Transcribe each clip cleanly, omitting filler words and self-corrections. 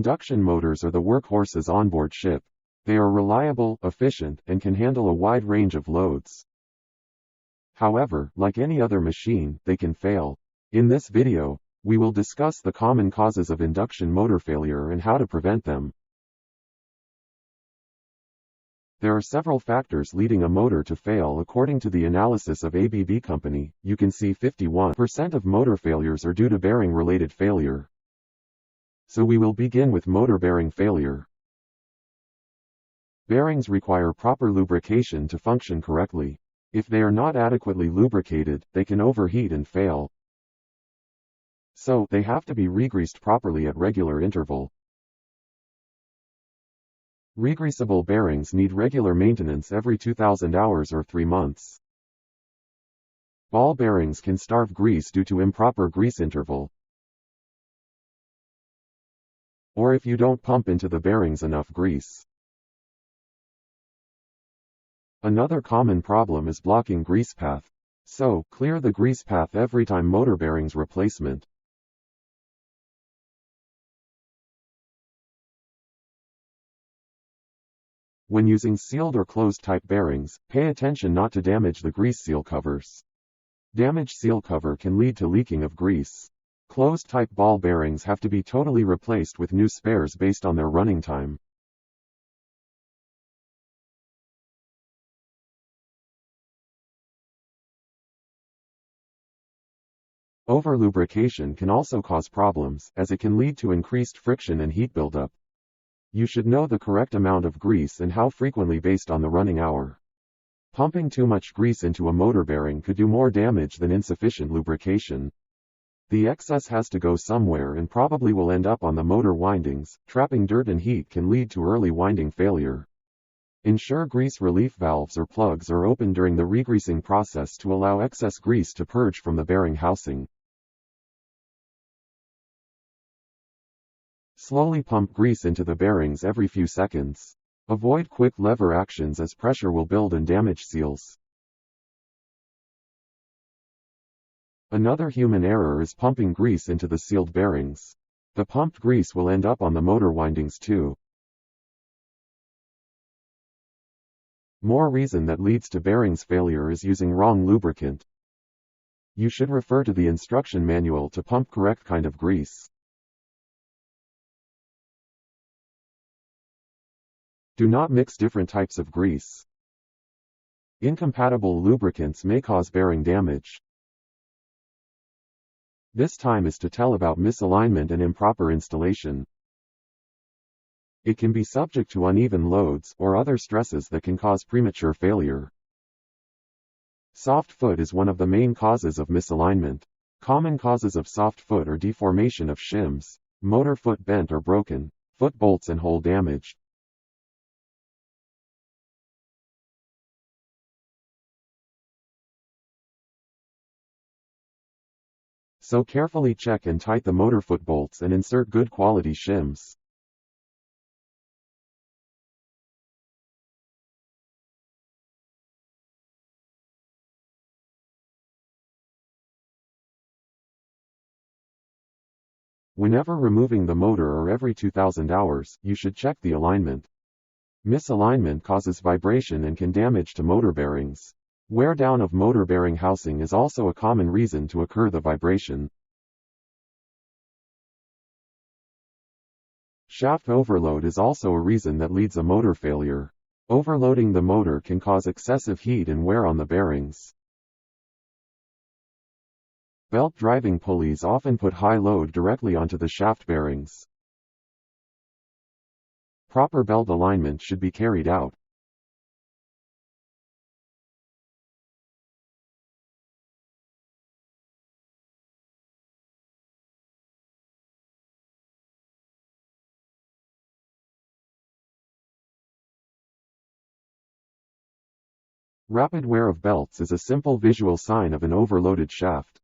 Induction motors are the workhorses onboard ship. They are reliable, efficient, and can handle a wide range of loads. However, like any other machine, they can fail. In this video, we will discuss the common causes of induction motor failure and how to prevent them. There are several factors leading a motor to fail. According to the analysis of ABB Company, you can see 51% of motor failures are due to bearing-related failure. So we will begin with motor bearing failure. Bearings require proper lubrication to function correctly. If they are not adequately lubricated, they can overheat and fail. So, they have to be regreased properly at regular interval. Regreasable bearings need regular maintenance every 2,000 hours or 3 months. Ball bearings can starve grease due to improper grease interval, or if you don't pump into the bearings enough grease. Another common problem is blocking grease path. So, clear the grease path every time motor bearings replacement. When using sealed or closed type bearings, pay attention not to damage the grease seal covers. Damaged seal cover can lead to leaking of grease. Closed type ball bearings have to be totally replaced with new spares based on their running time. Over-lubrication can also cause problems, as it can lead to increased friction and heat buildup. You should know the correct amount of grease and how frequently based on the running hour. Pumping too much grease into a motor bearing could do more damage than insufficient lubrication. The excess has to go somewhere and probably will end up on the motor windings. Trapping dirt and heat can lead to early winding failure. Ensure grease relief valves or plugs are open during the regreasing process to allow excess grease to purge from the bearing housing. Slowly pump grease into the bearings every few seconds. Avoid quick lever actions as pressure will build and damage seals. Another human error is pumping grease into the sealed bearings. The pumped grease will end up on the motor windings too. More reason that leads to bearings failure is using wrong lubricant. You should refer to the instruction manual to pump correct kind of grease. Do not mix different types of grease. Incompatible lubricants may cause bearing damage. This time is to tell about misalignment and improper installation. It can be subject to uneven loads or other stresses that can cause premature failure. Soft foot is one of the main causes of misalignment. Common causes of soft foot are deformation of shims, motor foot bent or broken, foot bolts and hole damaged. So carefully check and tight the motor foot bolts and insert good quality shims. Whenever removing the motor or every 2,000 hours, you should check the alignment. Misalignment causes vibration and can damage to motor bearings. Wear down of motor bearing housing is also a common reason to occur the vibration. Shaft overload is also a reason that leads a motor failure. Overloading the motor can cause excessive heat and wear on the bearings. Belt driving pulleys often put high load directly onto the shaft bearings. Proper belt alignment should be carried out. Rapid wear of belts is a simple visual sign of an overloaded shaft.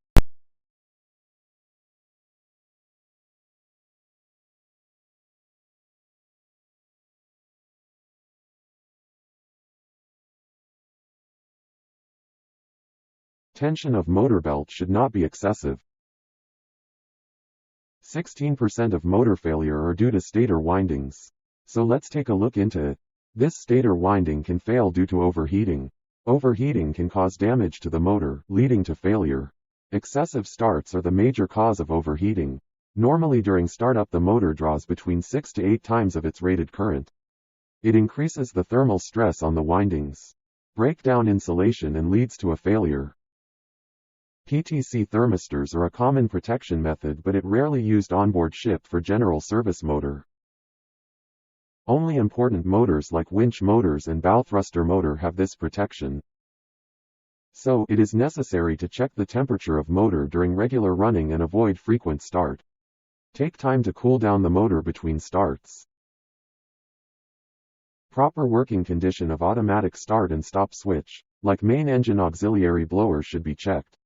Tension of motor belt should not be excessive. 16% of motor failure are due to stator windings. So let's take a look into it. This stator winding can fail due to overheating. Overheating can cause damage to the motor, leading to failure. Excessive starts are the major cause of overheating. Normally during startup the motor draws between 6 to 8 times of its rated current. It increases the thermal stress on the windings, breaks down insulation and leads to a failure. PTC thermistors are a common protection method, but it rarely used onboard ship for general service motor. Only important motors like winch motors and bow thruster motor have this protection. So, it is necessary to check the temperature of motor during regular running and avoid frequent start. Take time to cool down the motor between starts. Proper working condition of automatic start and stop switch, like main engine auxiliary blower, should be checked.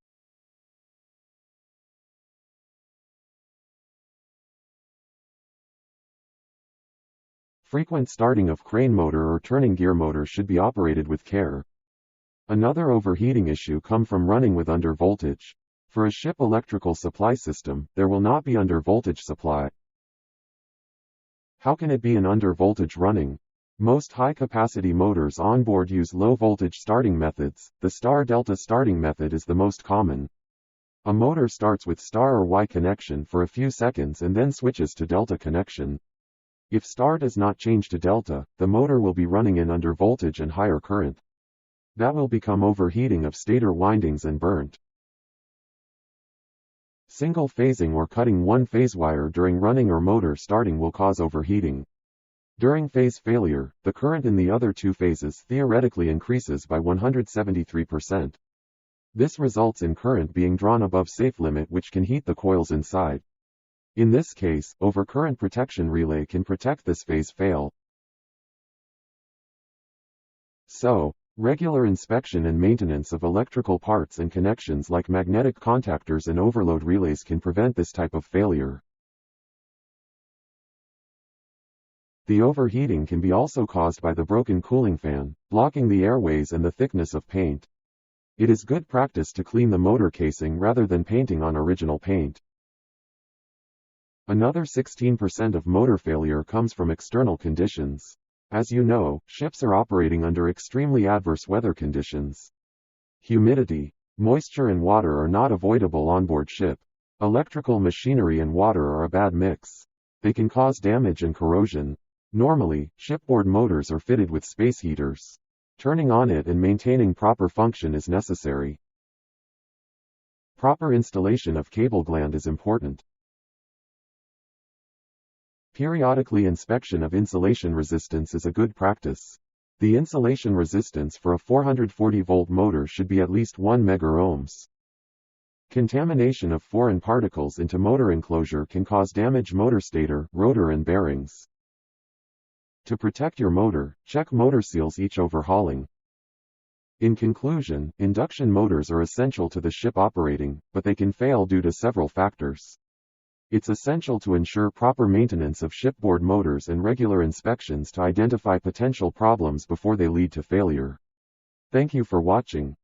Frequent starting of crane motor or turning gear motor should be operated with care. Another overheating issue comes from running with under voltage. For a ship electrical supply system, there will not be under voltage supply. How can it be an under voltage running? Most high-capacity motors on board use low-voltage starting methods. The star-delta starting method is the most common. A motor starts with star or Y connection for a few seconds and then switches to delta connection. If star does not change to delta, the motor will be running in under voltage and higher current. That will become overheating of stator windings and burnt. Single phasing or cutting one phase wire during running or motor starting will cause overheating. During phase failure, the current in the other two phases theoretically increases by 173%. This results in current being drawn above safe limit, which can heat the coils inside. In this case, overcurrent protection relay can protect this phase fail. So, regular inspection and maintenance of electrical parts and connections like magnetic contactors and overload relays can prevent this type of failure. The overheating can be also caused by the broken cooling fan, blocking the airways and the thickness of paint. It is good practice to clean the motor casing rather than painting on original paint. Another 16% of motor failure comes from external conditions. As you know, ships are operating under extremely adverse weather conditions. Humidity, moisture and water are not avoidable on board ship. Electrical machinery and water are a bad mix. They can cause damage and corrosion. Normally, shipboard motors are fitted with space heaters. Turning on it and maintaining proper function is necessary. Proper installation of cable gland is important. Periodically inspection of insulation resistance is a good practice. The insulation resistance for a 440-volt motor should be at least 1 megaohms. Contamination of foreign particles into motor enclosure can cause damage motor stator, rotor and bearings. To protect your motor, check motor seals each overhauling. In conclusion, induction motors are essential to the ship operating, but they can fail due to several factors. It's essential to ensure proper maintenance of shipboard motors and regular inspections to identify potential problems before they lead to failure. Thank you for watching.